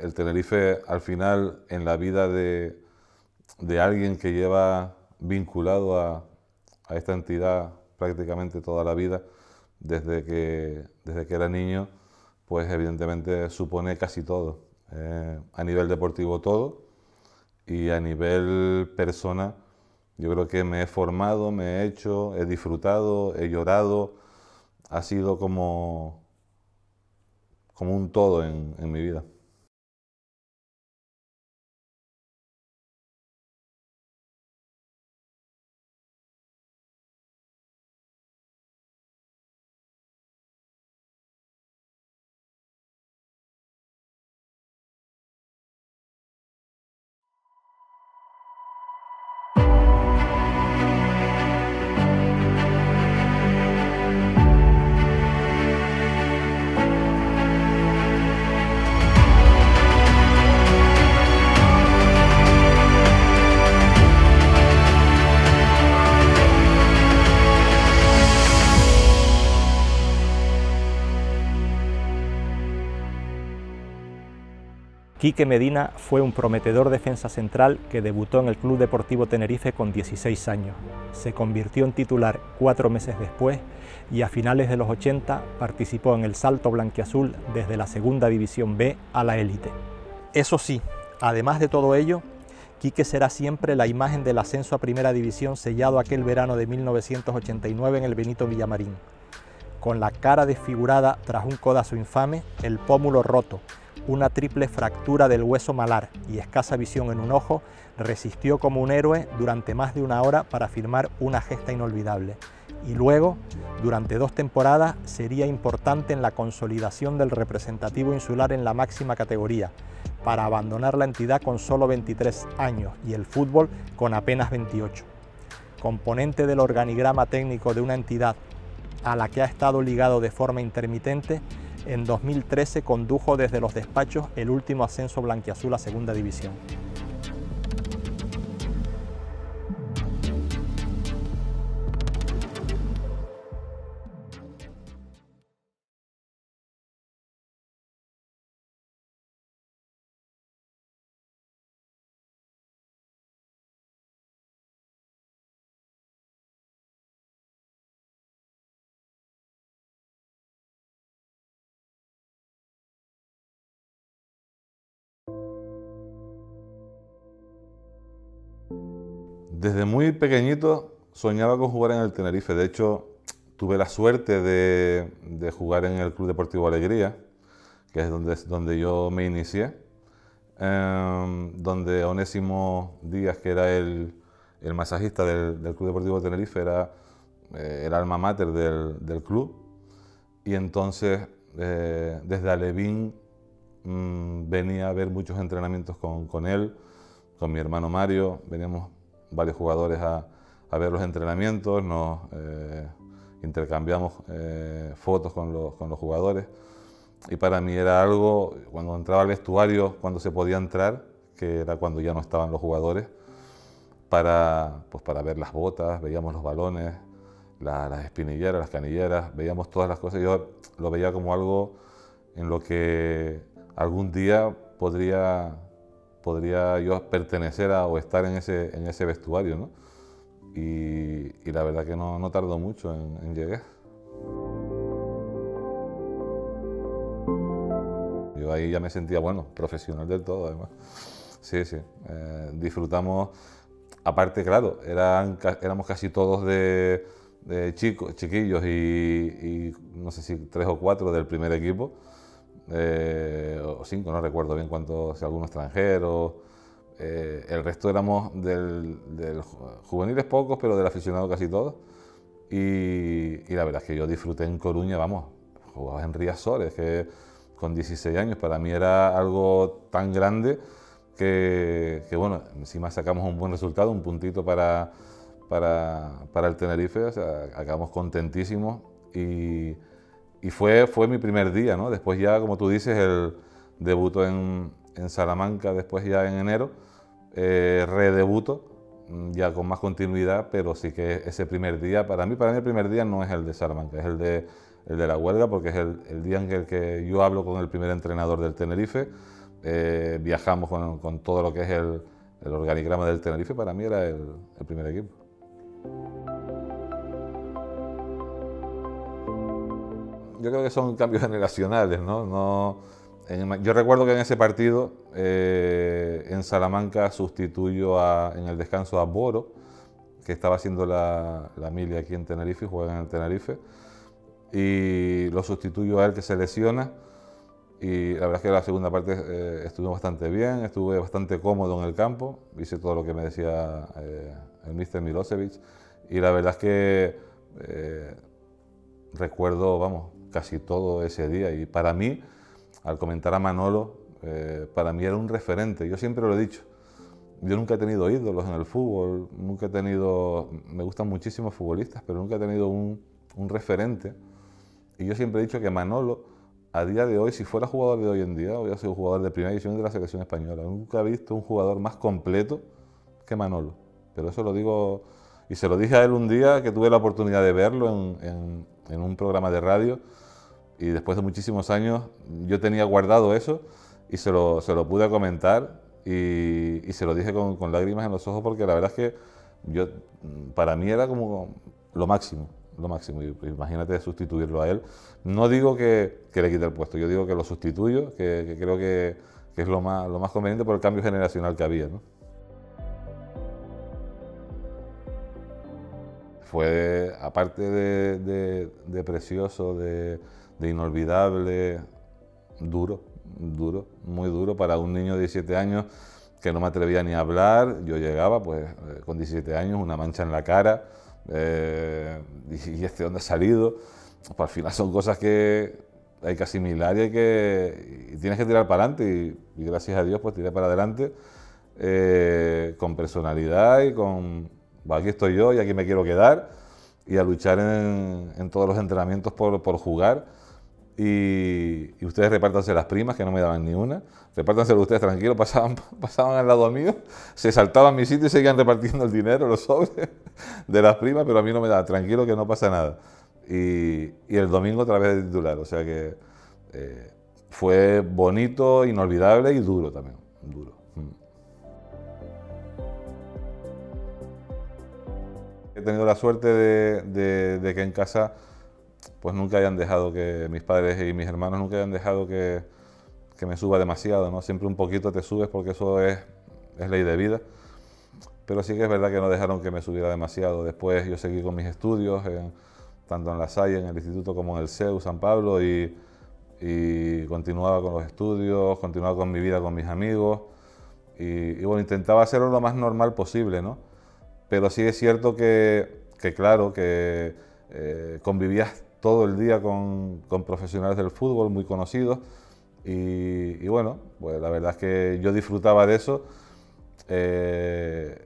el Tenerife al final en la vida de alguien que lleva vinculado a esta entidad prácticamente toda la vida, desde que era niño, pues evidentemente supone casi todo. A nivel deportivo todo, y a nivel persona yo creo que me he formado, me he hecho, he disfrutado, he llorado, ha sido como un todo en mi vida. Quique Medina fue un prometedor defensa central que debutó en el Club Deportivo Tenerife con 16 años. Se convirtió en titular 4 meses después y a finales de los 80 participó en el salto blanquiazul desde la Segunda División B a la élite. Eso sí, además de todo ello, Quique será siempre la imagen del ascenso a Primera División sellado aquel verano de 1989 en el Benito Villamarín. Con la cara desfigurada tras un codazo infame, el pómulo roto, una triple fractura del hueso malar y escasa visión en un ojo, resistió como un héroe durante más de una hora para firmar una gesta inolvidable. Y luego, durante 2 temporadas, sería importante en la consolidación del representativo insular en la máxima categoría, para abandonar la entidad con solo 23 años y el fútbol con apenas 28. Componente del organigrama técnico de una entidad a la que ha estado ligado de forma intermitente, en 2013 condujo desde los despachos el último ascenso blanquiazul a Segunda División. Desde muy pequeñito soñaba con jugar en el Tenerife. De hecho, tuve la suerte de jugar en el Club Deportivo Alegría, que es donde yo me inicié, donde Onésimo Díaz, que era el masajista del Club Deportivo Tenerife, era el alma mater del club. Y entonces, desde Alevín, venía a ver muchos entrenamientos con él, con mi hermano Mario. Veníamos varios jugadores a ver los entrenamientos, nos intercambiamos fotos con los jugadores, y para mí era algo, cuando entraba al vestuario, cuando se podía entrar, que era cuando ya no estaban los jugadores, para ver las botas, veíamos los balones, las espinilleras, las canilleras, veíamos todas las cosas. Yo lo veía como algo en lo que algún día podría yo pertenecer o estar en ese vestuario, ¿no? Y la verdad que no tardó mucho en llegar. Yo ahí ya me sentía, bueno, profesional del todo, además. Sí, sí. Disfrutamos, aparte, claro, éramos casi todos de chiquillos y no sé si 3 o 4 del primer equipo. O 5, no recuerdo bien cuántos, si alguno extranjero. El resto éramos del juveniles pocos, pero del aficionado casi todos. Y la verdad es que yo disfruté en Coruña, vamos, jugaba en Riazores, que con 16 años para mí era algo tan grande que bueno, encima sacamos un buen resultado, un puntito para el Tenerife, o sea, acabamos contentísimos. Y fue mi primer día, ¿no? Después ya, como tú dices, el debuto en Salamanca, después ya en enero, redebuto, ya con más continuidad, pero sí que ese primer día, para mí el primer día no es el de Salamanca, es el de la huelga, porque es el día en el que yo hablo con el primer entrenador del Tenerife, viajamos con todo lo que es el organigrama del Tenerife, para mí era el primer equipo. Yo creo que son cambios generacionales, ¿no? Yo recuerdo que en ese partido, en Salamanca, sustituyo en el descanso a Boro, que estaba haciendo la mili aquí en Tenerife, juega en el Tenerife, y lo sustituyo a él, que se lesiona, y la verdad es que la segunda parte estuve bastante bien, estuve bastante cómodo en el campo, hice todo lo que me decía el míster Milosevic, y la verdad es que recuerdo, vamos, casi todo ese día, y para mí, al comentar a Manolo, para mí era un referente. Yo siempre lo he dicho, yo nunca he tenido ídolos en el fútbol, nunca he tenido, me gustan muchísimos futbolistas, pero nunca he tenido un referente. Y yo siempre he dicho que Manolo, a día de hoy, si fuera jugador de hoy en día, hubiera sido jugador de primera división de la selección española. Nunca he visto un jugador más completo que Manolo. Pero eso lo digo, y se lo dije a él un día que tuve la oportunidad de verlo en un programa de radio, y después de muchísimos años yo tenía guardado eso y se lo pude comentar, y se lo dije con lágrimas en los ojos, porque la verdad es que para mí era como lo máximo. Y imagínate sustituirlo a él. No digo que le quite el puesto, yo digo que lo sustituyo, que creo que es lo más conveniente por el cambio generacional que había, ¿no? Fue, aparte de precioso, de inolvidable, duro, muy duro para un niño de 17 años que no me atrevía ni a hablar. Yo llegaba pues con 17 años, una mancha en la cara, y dónde ha salido. Pues al final son cosas que hay que asimilar y tienes que tirar para adelante, y gracias a Dios pues tiré para adelante con personalidad y con aquí estoy yo y aquí me quiero quedar, y a luchar en todos los entrenamientos por jugar. Y ustedes repártanse las primas, que no me daban ni una, repártanselo ustedes tranquilos, pasaban al lado mío, se saltaban mi sitio y seguían repartiendo el dinero, los sobres de las primas, pero a mí no me daban, tranquilo que no pasa nada. Y el domingo otra vez de titular, o sea que fue bonito, inolvidable y duro también, duro. He tenido la suerte de que en casa pues nunca hayan dejado que mis padres y mis hermanos nunca hayan dejado que me suba demasiado, ¿no? Siempre un poquito te subes porque eso es ley de vida, pero sí que es verdad que no dejaron que me subiera demasiado. Después yo seguí con mis estudios, tanto en La Salle, en el instituto, como en el CEU San Pablo, y continuaba con los estudios, continuaba con mi vida, con mis amigos, y bueno, intentaba hacerlo lo más normal posible, ¿no? Pero sí es cierto que claro, que convivías todo el día con profesionales del fútbol muy conocidos, y bueno, pues la verdad es que yo disfrutaba de eso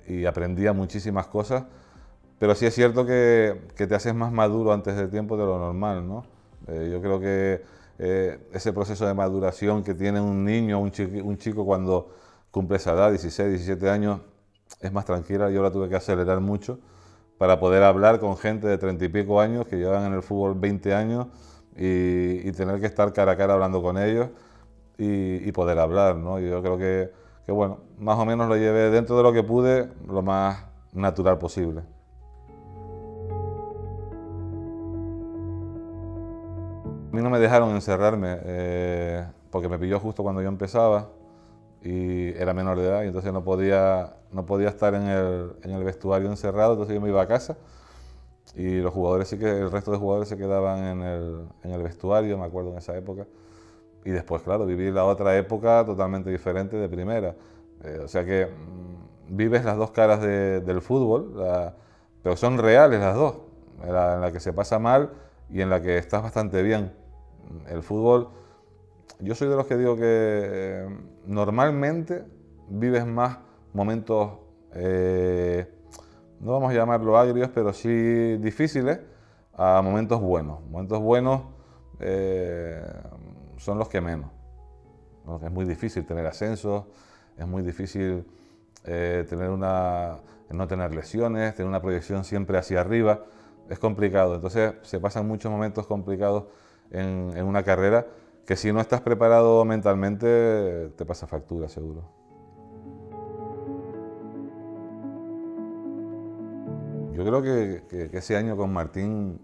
y aprendía muchísimas cosas, pero sí es cierto que te haces más maduro antes del tiempo de lo normal, ¿no? Yo creo que ese proceso de maduración que tiene un niño, un chico cuando cumple esa edad, 16, 17 años, es más tranquila. Yo la tuve que acelerar mucho para poder hablar con gente de 30 y pico años que llevan en el fútbol 20 años y tener que estar cara a cara hablando con ellos y poder hablar, ¿no? Y yo creo que bueno, más o menos lo llevé dentro de lo que pude, lo más natural posible. A mí no me dejaron encerrarme porque me pilló justo cuando yo empezaba y era menor de edad, y entonces no podía estar en el vestuario encerrado, entonces yo me iba a casa y los jugadores el resto de jugadores se quedaban en el vestuario, me acuerdo en esa época. Y después, claro, viví la otra época totalmente diferente de primera. O sea que vives las dos caras del fútbol, pero son reales las dos, en la que se pasa mal y en la que estás bastante bien. El fútbol, yo soy de los que digo que normalmente vives más momentos, no vamos a llamarlo agrios, pero sí difíciles, a momentos buenos. Momentos buenos son los que menos. Es muy difícil tener ascensos, es muy difícil no tener lesiones, tener una proyección siempre hacia arriba, es complicado. Entonces se pasan muchos momentos complicados en una carrera que si no estás preparado mentalmente te pasa factura, seguro. Yo creo que ese año con Martín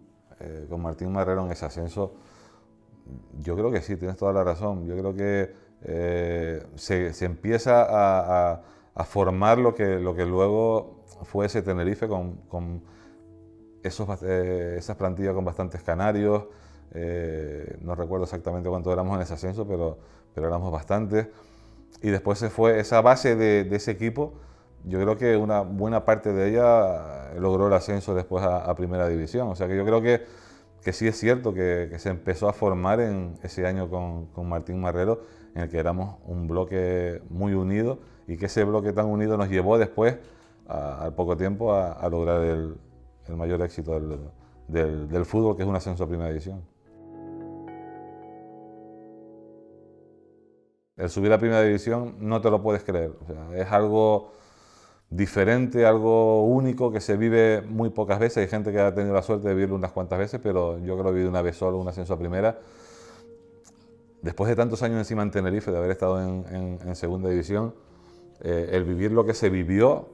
Marrero en ese ascenso, yo creo que sí, tienes toda la razón. Yo creo que se empieza a formar lo que luego fue ese Tenerife con esas plantillas con bastantes canarios. No recuerdo exactamente cuánto éramos en ese ascenso, pero éramos bastantes. Y después se fue esa base de ese equipo. Yo creo que una buena parte de ella logró el ascenso después a Primera División. O sea que yo creo que sí es cierto que se empezó a formar en ese año con Martín Marrero, en el que éramos un bloque muy unido y que ese bloque tan unido nos llevó después, al poco tiempo, a lograr el mayor éxito del fútbol, que es un ascenso a Primera División. El subir a Primera División no te lo puedes creer. O sea, es algo diferente, algo único que se vive muy pocas veces. Hay gente que ha tenido la suerte de vivirlo unas cuantas veces, pero yo creo que he vivido una vez solo un ascenso a Primera. Después de tantos años encima en Tenerife, de haber estado en Segunda División, el vivir lo que se vivió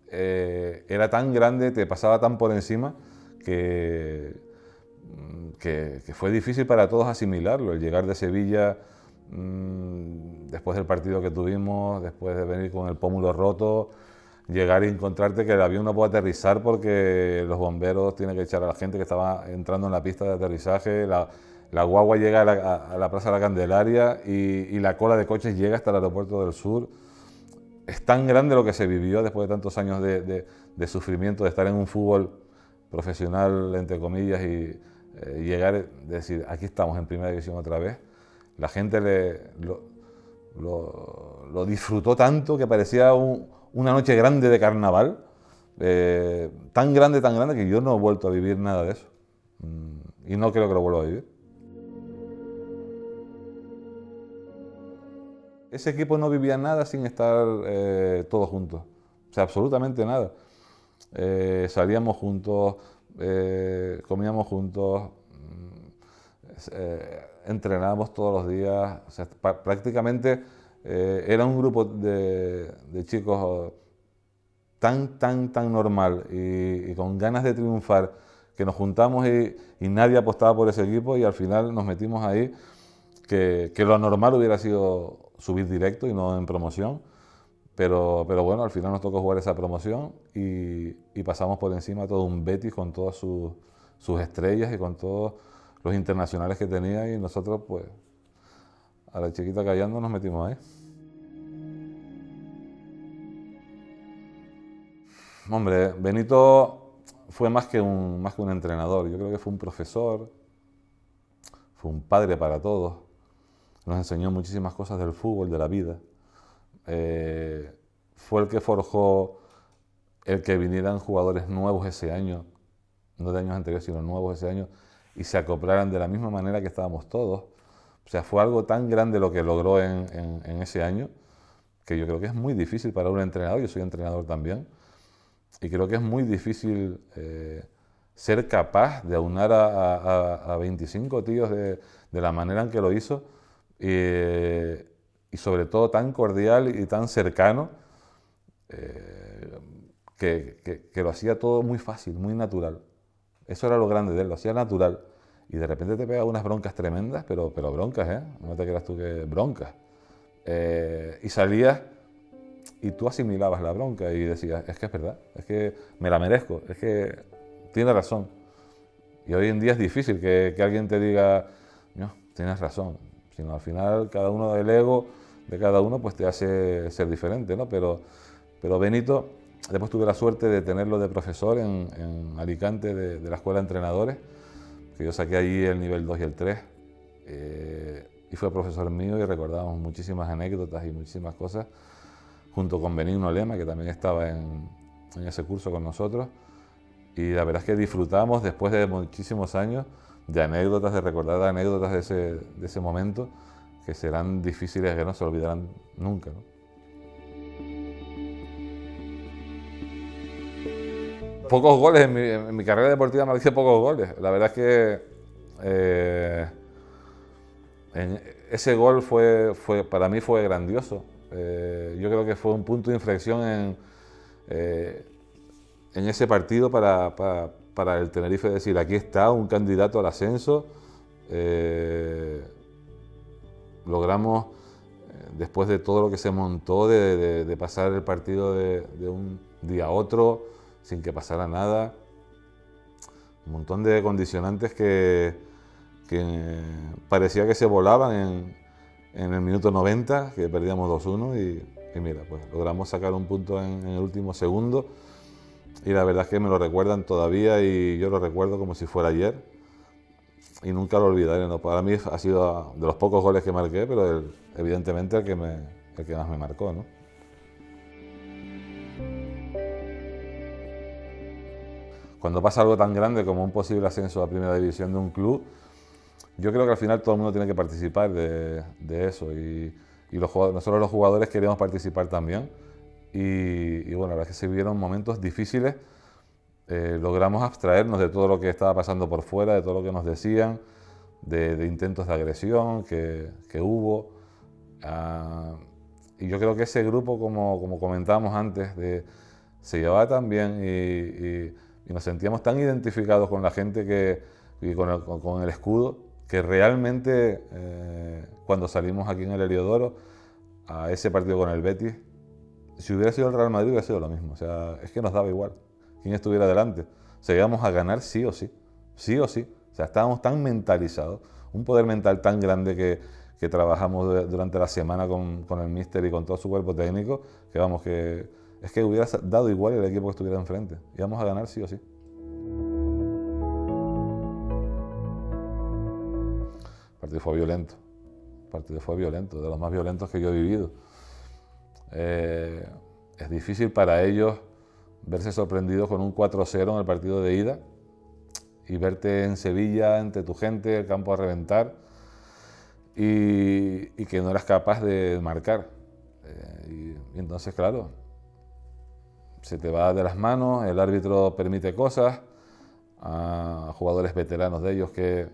era tan grande, te pasaba tan por encima que fue difícil para todos asimilarlo. El llegar de Sevilla, después del partido que tuvimos, después de venir con el pómulo roto, llegar y encontrarte que el avión no puede aterrizar porque los bomberos tienen que echar a la gente que estaba entrando en la pista de aterrizaje, la guagua llega a la Plaza de la Candelaria y la cola de coches llega hasta el aeropuerto del Sur. Es tan grande lo que se vivió después de tantos años de sufrimiento, de estar en un fútbol profesional, entre comillas, y llegar y decir, aquí estamos en Primera División otra vez. La gente lo disfrutó tanto que parecía una noche grande de carnaval, tan grande que yo no he vuelto a vivir nada de eso. Y no creo que lo vuelva a vivir. Ese equipo no vivía nada sin estar todos juntos, o sea, absolutamente nada. Salíamos juntos, comíamos juntos, entrenábamos todos los días, o sea, prácticamente era un grupo de chicos tan normal y con ganas de triunfar, que nos juntamos y nadie apostaba por ese equipo y al final nos metimos ahí, que lo normal hubiera sido subir directo y no en promoción, pero bueno, al final nos tocó jugar esa promoción y pasamos por encima todo un Betis con todas sus estrellas y con todos los internacionales que tenía, y nosotros pues a la chiquita callando nos metimos ahí. Hombre, Benito fue más que un entrenador. Yo creo que fue un profesor, fue un padre para todos. Nos enseñó muchísimas cosas del fútbol, de la vida. Fue el que forjó el que vinieran jugadores nuevos ese año, no de años anteriores, sino nuevos ese año, y se acoplaran de la misma manera que estábamos todos. O sea, fue algo tan grande lo que logró en ese año, que yo creo que es muy difícil para un entrenador. Yo soy entrenador también, y creo que es muy difícil ser capaz de aunar a 25 tíos de la manera en que lo hizo, y sobre todo tan cordial y tan cercano, que lo hacía todo muy fácil, muy natural. Eso era lo grande de él, lo hacía natural. Y de repente te pega unas broncas tremendas, pero broncas, ¿eh? No te creas tú que broncas. Y salías y tú asimilabas la bronca y decías, es que es verdad, es que me la merezco, es que tiene razón. Y hoy en día es difícil que alguien te diga, no, tienes razón, sino al final cada uno, del ego de cada uno pues te hace ser diferente, ¿no? Pero Benito, después tuve la suerte de tenerlo de profesor en Alicante, de la Escuela de Entrenadores, que yo saqué allí el nivel 2 y el 3, y fue profesor mío y recordamos muchísimas anécdotas y muchísimas cosas, junto con Benigno Lema, que también estaba en ese curso con nosotros, y la verdad es que disfrutamos después de muchísimos años de anécdotas, de recordar anécdotas de ese momento, que serán difíciles, que no se olvidarán nunca, ¿no? Pocos goles, en mi carrera deportiva me hice pocos goles. La verdad es que Ese gol para mí fue grandioso. Yo creo que fue un punto de inflexión en ese partido para el Tenerife, decir, aquí está un candidato al ascenso. Logramos, después de todo lo que se montó, de pasar el partido de un día a otro, sin que pasara nada, un montón de condicionantes que parecía que se volaban en el minuto 90, que perdíamos 2-1 y mira, pues logramos sacar un punto en el último segundo y la verdad es que me lo recuerdan todavía y yo lo recuerdo como si fuera ayer y nunca lo olvidaré, ¿no? Para mí ha sido de los pocos goles que marqué, pero evidentemente el que más me marcó, ¿no? Cuando pasa algo tan grande como un posible ascenso a Primera División de un club, yo creo que al final todo el mundo tiene que participar de eso y nosotros los jugadores queríamos participar también y bueno, la verdad es que se vivieron momentos difíciles, logramos abstraernos de todo lo que estaba pasando por fuera, de todo lo que nos decían, de intentos de agresión que hubo y yo creo que ese grupo, como comentábamos antes, se llevaba tan bien y nos sentíamos tan identificados con la gente y con el escudo, que realmente cuando salimos aquí en el Heliodoro a ese partido con el Betis, si hubiera sido el Real Madrid hubiera sido lo mismo, o sea, es que nos daba igual quién estuviera delante, o sea, íbamos a ganar sí o sí, o sea, estábamos tan mentalizados, un poder mental tan grande que trabajamos durante la semana con el míster y con todo su cuerpo técnico, que vamos, es que hubiera dado igual el equipo que estuviera enfrente, íbamos a ganar sí o sí. El partido fue violento, de los más violentos que yo he vivido. Es difícil para ellos verse sorprendidos con un 4-0 en el partido de ida y verte en Sevilla, entre tu gente, el campo a reventar y que no eras capaz de marcar. Y entonces, claro, se te va de las manos, el árbitro permite cosas a jugadores veteranos de ellos que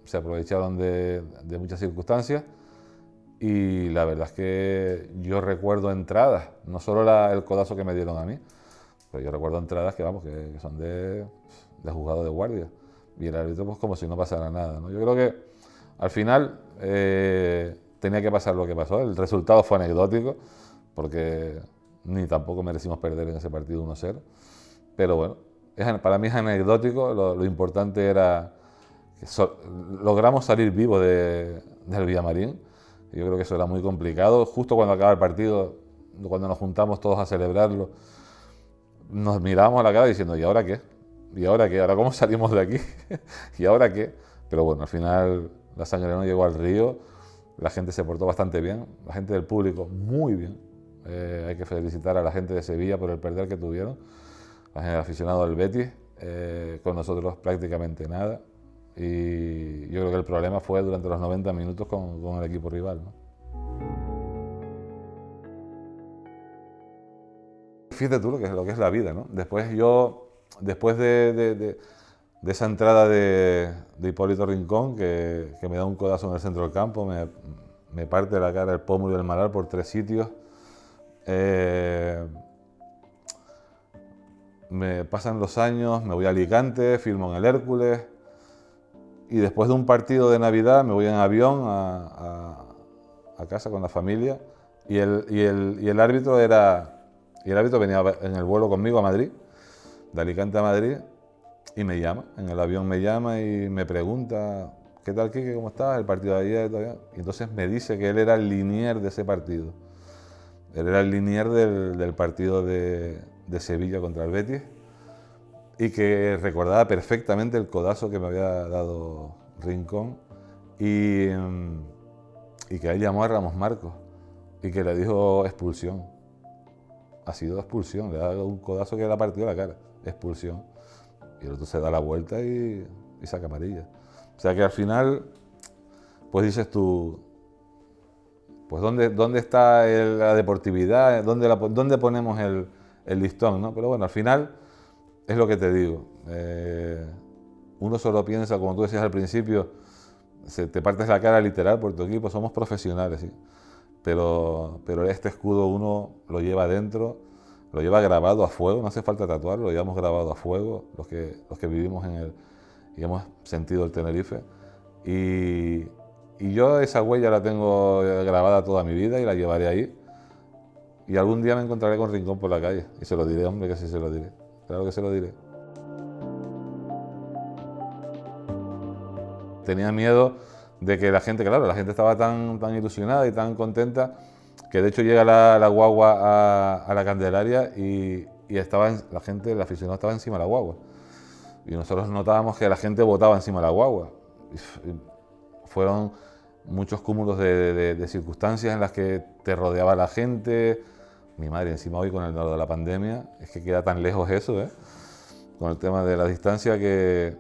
se aprovecharon de muchas circunstancias y la verdad es que yo recuerdo entradas, no solo el codazo que me dieron a mí, pero yo recuerdo entradas que son de juzgado de guardia y el árbitro pues como si no pasara nada, ¿no? Yo creo que al final tenía que pasar lo que pasó, el resultado fue anecdótico porque ni tampoco merecimos perder en ese partido 1-0, pero bueno, para mí es anecdótico, lo importante era que logramos salir vivos del Villamarín. Yo creo que eso era muy complicado. Justo cuando acaba el partido, cuando nos juntamos todos a celebrarlo, nos mirábamos a la cara diciendo, ¿y ahora qué? ¿Y ahora qué? ¿Ahora cómo salimos de aquí? ¿Y ahora qué? Pero bueno, al final la sangre no llegó al río, la gente se portó bastante bien, la gente del público muy bien. Hay que felicitar a la gente de Sevilla por el perder que tuvieron, la gente aficionado al Betis, con nosotros prácticamente nada. Y yo creo que el problema fue durante los 90 minutos con el equipo rival, ¿no? Fíjate tú lo que es la vida, ¿no? Después de esa entrada de Hipólito Rincón, que me da un codazo en el centro del campo, me parte la cara el pómulo y el malar por 3 sitios. Me pasan los años, me voy a Alicante, firmo en el Hércules. Y después de un partido de Navidad me voy en avión a casa con la familia y el árbitro venía en el vuelo conmigo a Madrid, de Alicante a Madrid, y me llama, en el avión me llama y me pregunta, ¿qué tal, Quique? ¿Cómo estás? El partido de ayer. Y entonces me dice que él era el linier de ese partido. Él era el linier del partido de Sevilla contra el Betis. Y que recordaba perfectamente el codazo que me había dado Rincón y que él llamó a Ramos Marcos y que le dijo expulsión. Ha sido expulsión, le ha dado un codazo que le ha partido la cara, expulsión. Y el otro se da la vuelta y saca amarilla. O sea que al final, pues dices tú, pues ¿dónde está la deportividad? ¿Dónde ponemos el listón, ¿no? Pero bueno, al final es lo que te digo. Uno solo piensa, como tú decías al principio, te partes la cara literal por tu equipo, somos profesionales, ¿sí? Pero este escudo uno lo lleva dentro, lo lleva grabado a fuego, no hace falta tatuarlo, lo llevamos grabado a fuego, los que vivimos en el, y hemos sentido el Tenerife. Y yo esa huella la tengo grabada toda mi vida y la llevaré ahí. Y algún día me encontraré con Rincón por la calle y se lo diré, hombre, que sí se lo diré. Claro que se lo diré. Tenía miedo de que la gente, claro, la gente estaba tan ilusionada y tan contenta que de hecho llega la guagua a la Candelaria y estaba la gente, el aficionado estaba encima de la guagua. Y nosotros notábamos que la gente botaba encima de la guagua. Y fueron muchos cúmulos de circunstancias en las que te rodeaba la gente. Mi madre, encima hoy con el de la pandemia, es que queda tan lejos eso, ¿eh? Con el tema de la distancia que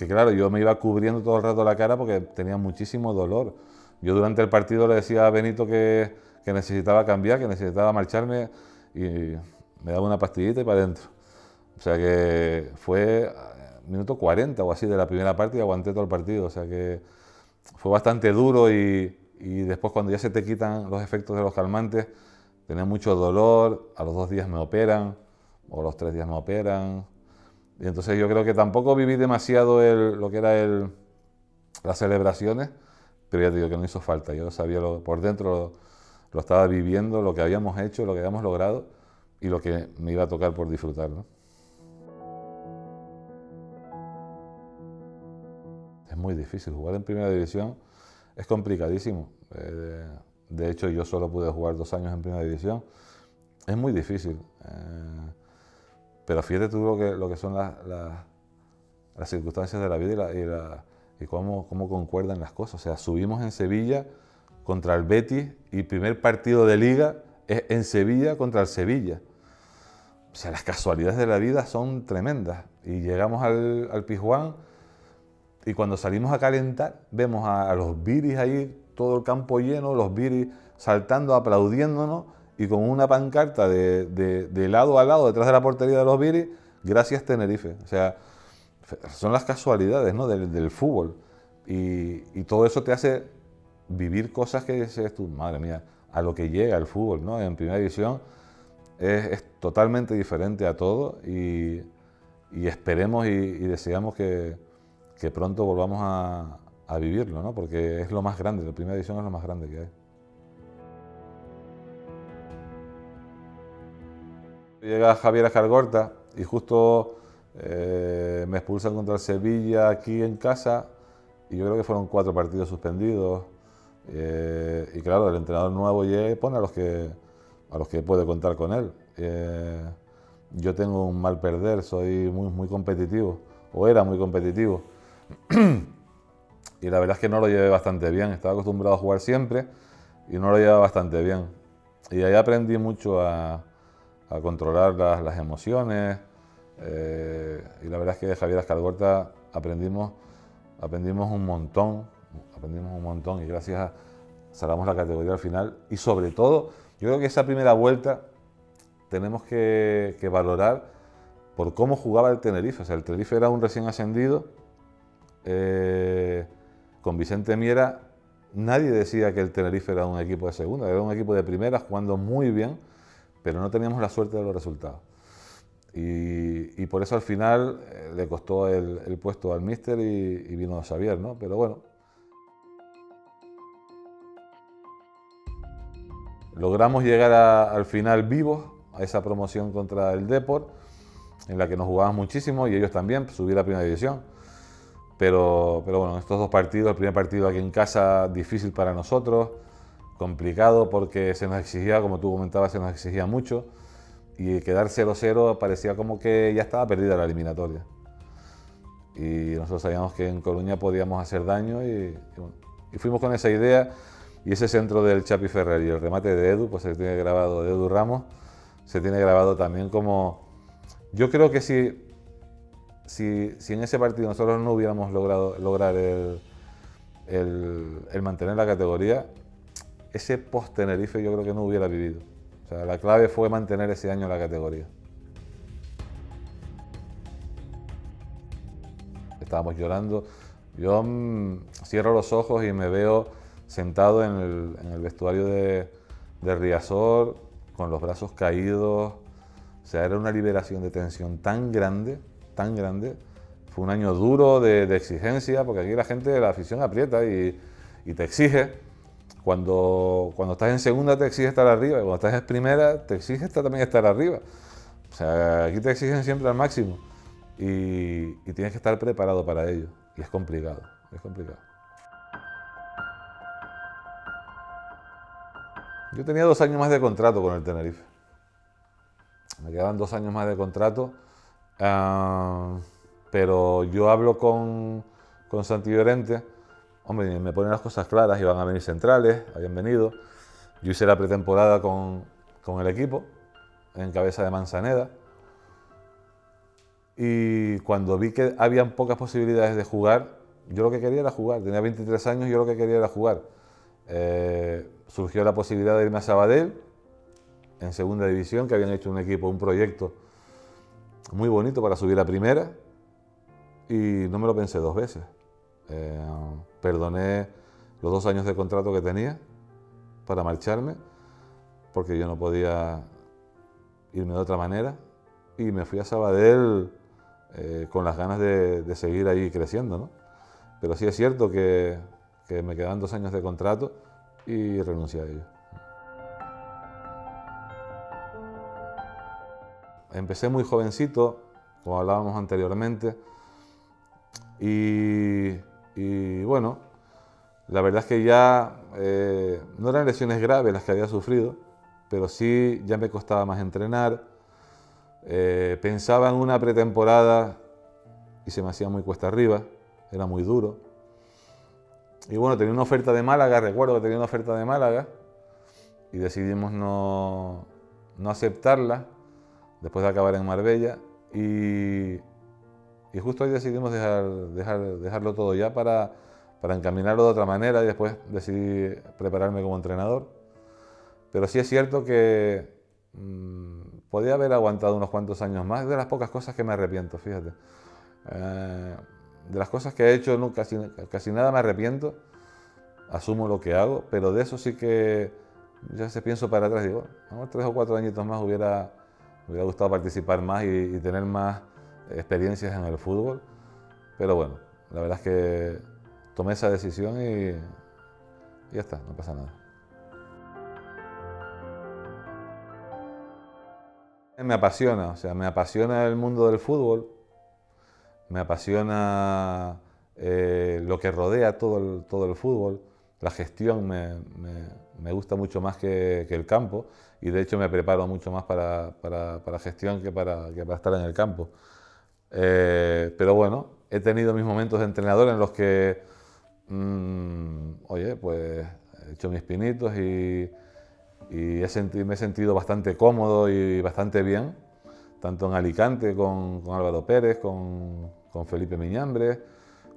claro, yo me iba cubriendo todo el rato la cara porque tenía muchísimo dolor. Yo durante el partido le decía a Benito que necesitaba cambiar, que necesitaba marcharme y me daba una pastillita y para adentro. O sea que fue minuto 40 o así de la primera parte y aguanté todo el partido. O sea que fue bastante duro y después cuando ya se te quitan los efectos de los calmantes, tenía mucho dolor, a los 2 días me operan o a los 3 días me operan. Y entonces yo creo que tampoco viví demasiado lo que era las celebraciones, pero ya te digo que no hizo falta. Yo sabía por dentro, lo estaba viviendo, lo que habíamos hecho, lo que habíamos logrado y lo que me iba a tocar por disfrutar, ¿no? Es muy difícil, jugar en primera división es complicadísimo. De hecho, yo solo pude jugar 2 años en primera división. Es muy difícil. Pero fíjate tú lo que son las circunstancias de la vida y cómo concuerdan las cosas. O sea, subimos en Sevilla contra el Betis y primer partido de Liga es en Sevilla contra el Sevilla. O sea, las casualidades de la vida son tremendas. Y llegamos al Pizjuán y cuando salimos a calentar vemos a los viris ahí, todo el campo lleno, los viris saltando, aplaudiéndonos, y con una pancarta de lado a lado, detrás de la portería de los viris, gracias Tenerife. O sea, son las casualidades, ¿no? del fútbol. Y todo eso te hace vivir cosas que dices tú, madre mía, a lo que llega el fútbol, ¿no? En primera división es totalmente diferente a todo y esperemos y deseamos que pronto volvamos a vivirlo, ¿no? Porque es lo más grande, la primera división es lo más grande que hay. Llega Javier Escargorta y justo me expulsan contra el Sevilla aquí en casa y yo creo que fueron 4 partidos suspendidos y claro, el entrenador nuevo pone a los que puede contar con él. Yo tengo un mal perder, soy muy competitivo, o era muy competitivo y la verdad es que no lo llevé bastante bien, estaba acostumbrado a jugar siempre y no lo llevaba bastante bien. Y ahí aprendí mucho a controlar las emociones y la verdad es que de Javier Escargorta aprendimos un montón y gracias a salvamos la categoría al final y sobre todo yo creo que esa primera vuelta tenemos que valorar por cómo jugaba el Tenerife. O sea, el Tenerife era un recién ascendido con Vicente Miera. Nadie decía que el Tenerife era un equipo de segunda, era un equipo de primera jugando muy bien, pero no teníamos la suerte de los resultados. Y por eso al final le costó el puesto al míster y vino Xavier, ¿no? Pero bueno. Logramos llegar al final vivos a esa promoción contra el Depor, en la que nos jugaban muchísimo y ellos también, subir a primera división. Pero bueno, estos 2 partidos, el primer partido aquí en casa, difícil para nosotros, complicado porque se nos exigía, como tú comentabas, se nos exigía mucho y quedar 0-0 parecía como que ya estaba perdida la eliminatoria. Y nosotros sabíamos que en Coruña podíamos hacer daño y fuimos con esa idea y ese centro del Chapi Ferrer y el remate de Edu, pues se tiene grabado, de Edu Ramos, se tiene grabado también como... Yo creo que si en ese partido nosotros no hubiéramos lograr el mantener la categoría, ese post-Tenerife yo creo que no hubiera vivido. O sea, la clave fue mantener ese año la categoría. Estábamos llorando, Yo cierro los ojos y me veo sentado en el vestuario de Riazor, con los brazos caídos. O sea, era una liberación de tensión tan grande, tan grande. Fue un año duro de exigencia, porque aquí la gente, la afición aprieta y te exige. Cuando estás en segunda te exige estar arriba, y cuando estás en primera te exige también estar arriba. O sea, aquí te exigen siempre al máximo y tienes que estar preparado para ello. Y es complicado, es complicado. Yo tenía 2 años más de contrato con el Tenerife. Me quedaban 2 años más de contrato, pero yo hablo con Santi Llorente. Hombre, me ponen las cosas claras, iban a venir centrales, habían venido. Yo hice la pretemporada con el equipo, en cabeza de Manzaneda. Y cuando vi que habían pocas posibilidades de jugar, yo lo que quería era jugar. Tenía 23 años y yo lo que quería era jugar. Surgió la posibilidad de irme a Sabadell, en segunda división, que habían hecho un equipo, un proyecto muy bonito para subir a primera, y no me lo pensé 2 veces. Perdoné los 2 años de contrato que tenía para marcharme, porque yo no podía irme de otra manera, y me fui a Sabadell con las ganas de seguir ahí creciendo, ¿no? Pero sí es cierto que me quedaban 2 años de contrato y renuncié a ello. Empecé muy jovencito, como hablábamos anteriormente, y bueno, la verdad es que ya no eran lesiones graves las que había sufrido, pero sí ya me costaba más entrenar. Pensaba en una pretemporada y se me hacía muy cuesta arriba, era muy duro. Y bueno, tenía una oferta de Málaga, recuerdo que tenía una oferta de Málaga, y decidimos no aceptarla después de acabar en Marbella, y justo ahí decidimos dejarlo todo ya para encaminarlo de otra manera, y después decidí prepararme como entrenador. Pero sí es cierto que podía haber aguantado unos cuantos años más. Es de las pocas cosas que me arrepiento, fíjate. De las cosas que he hecho, no, casi nada me arrepiento. Asumo lo que hago, pero de eso sí que ya se pienso para atrás y digo, vamos, 3 o 4 añitos más me hubiera gustado participar más y tener más experiencias en el fútbol. Pero bueno, la verdad es que tomé esa decisión y ya está, no pasa nada. Me apasiona, o sea, me apasiona el mundo del fútbol, me apasiona lo que rodea todo el fútbol, la gestión me gusta mucho más que el campo, y de hecho me preparo mucho más para gestión que para estar en el campo. Pero bueno, he tenido mis momentos de entrenador en los que, oye, pues he hecho mis pinitos y me he sentido bastante cómodo y bastante bien, tanto en Alicante con Álvaro Pérez, con Felipe Miñambres,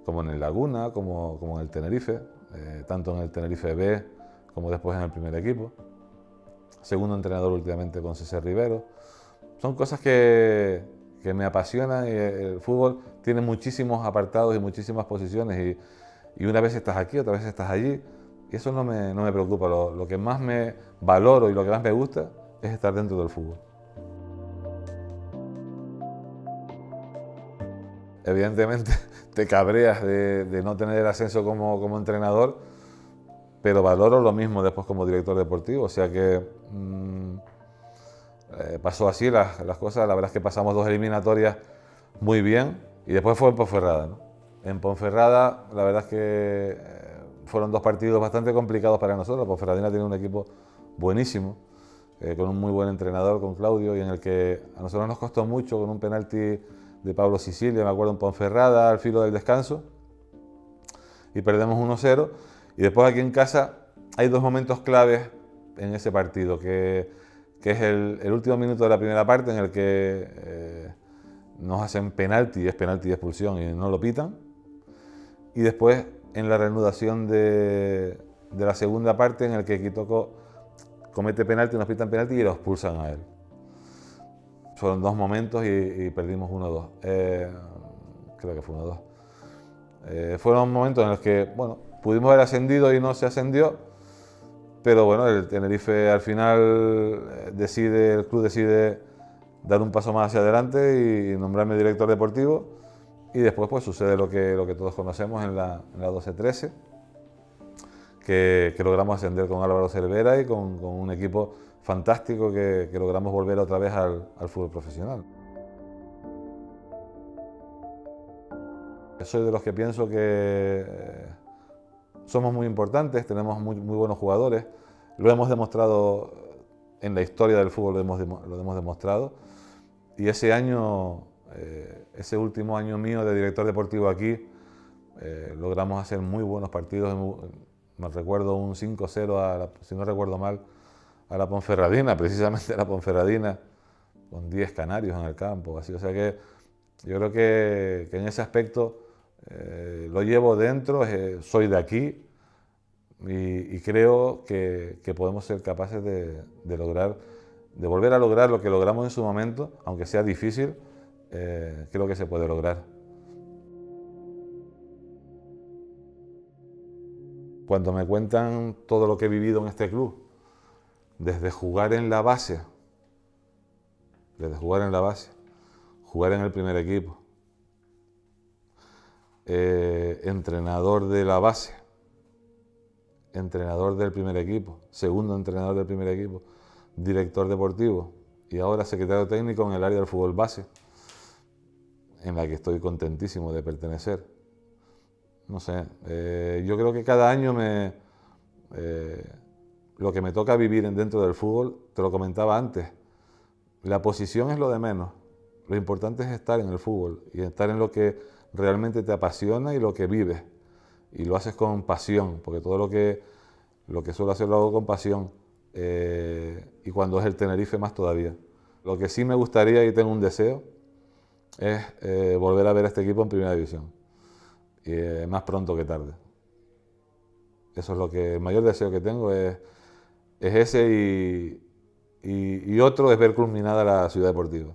como en el Laguna, como en el Tenerife, tanto en el Tenerife B como después en el primer equipo. Segundo entrenador últimamente con César Rivero. Son cosas que me apasionan, y el fútbol tiene muchísimos apartados y muchísimas posiciones, y una vez estás aquí, otra vez estás allí. Y eso no me preocupa. Lo que más me valoro y lo que más me gusta es estar dentro del fútbol. Evidentemente te cabreas de no tener el ascenso como entrenador, pero valoro lo mismo después como director deportivo. O sea que pasó así las cosas. La verdad es que pasamos 2 eliminatorias muy bien, y después fue en Ponferrada, ¿no? En Ponferrada la verdad es que fueron 2 partidos bastante complicados para nosotros. Ponferradina tiene un equipo buenísimo, con un muy buen entrenador, con Claudio, y en el que a nosotros nos costó mucho, con un penalti de Pablo Sicilia, me acuerdo, en Ponferrada, al filo del descanso, y perdemos 1-0. Y después aquí en casa hay 2 momentos claves en ese partido, que es el último minuto de la primera parte, en el que nos hacen penalti, es penalti de expulsión y no lo pitan, y después en la reanudación de la segunda parte, en el que Quitoco comete penalti, nos pitan penalti y lo expulsan a él. Fueron 2 momentos y perdimos 1-2. Creo que fue 1-2. Fueron momentos en los que, bueno, pudimos haber ascendido y no se ascendió, pero bueno, el Tenerife al final el club decide dar un paso más hacia adelante y nombrarme director deportivo, y después pues sucede lo que todos conocemos en la 12-13, que logramos ascender con Álvaro Cervera y con un equipo fantástico que logramos volver otra vez al fútbol profesional. Soy de los que pienso que somos muy importantes, tenemos muy buenos jugadores, lo hemos demostrado en la historia del fútbol, lo hemos demostrado, y ese año, ese último año mío de director deportivo aquí, logramos hacer muy buenos partidos. Me recuerdo un 5-0, si no recuerdo mal, a la Ponferradina, precisamente a la Ponferradina, con 10 canarios en el campo, así. O sea que yo creo que en ese aspecto lo llevo dentro, soy de aquí, y creo que podemos ser capaces de volver a lograr lo que logramos en su momento, aunque sea difícil, creo que se puede lograr. Cuando me cuentan todo lo que he vivido en este club, desde jugar en la base, jugar en el primer equipo, entrenador de la base, entrenador del primer equipo, segundo entrenador del primer equipo, director deportivo y ahora secretario técnico en el área del fútbol base, en la que estoy contentísimo de pertenecer. No sé, yo creo que cada año lo que me toca vivir dentro del fútbol, te lo comentaba antes, la posición es lo de menos. Lo importante es estar en el fútbol y estar en lo que realmente te apasiona y lo que vives. Y lo haces con pasión, porque todo lo que suelo hacer lo hago con pasión. Y cuando es el Tenerife más todavía. Lo que sí me gustaría y tengo un deseo es volver a ver a este equipo en primera división. Y más pronto que tarde. Eso es el mayor deseo que tengo es ese, y otro es ver culminada la Ciudad Deportiva.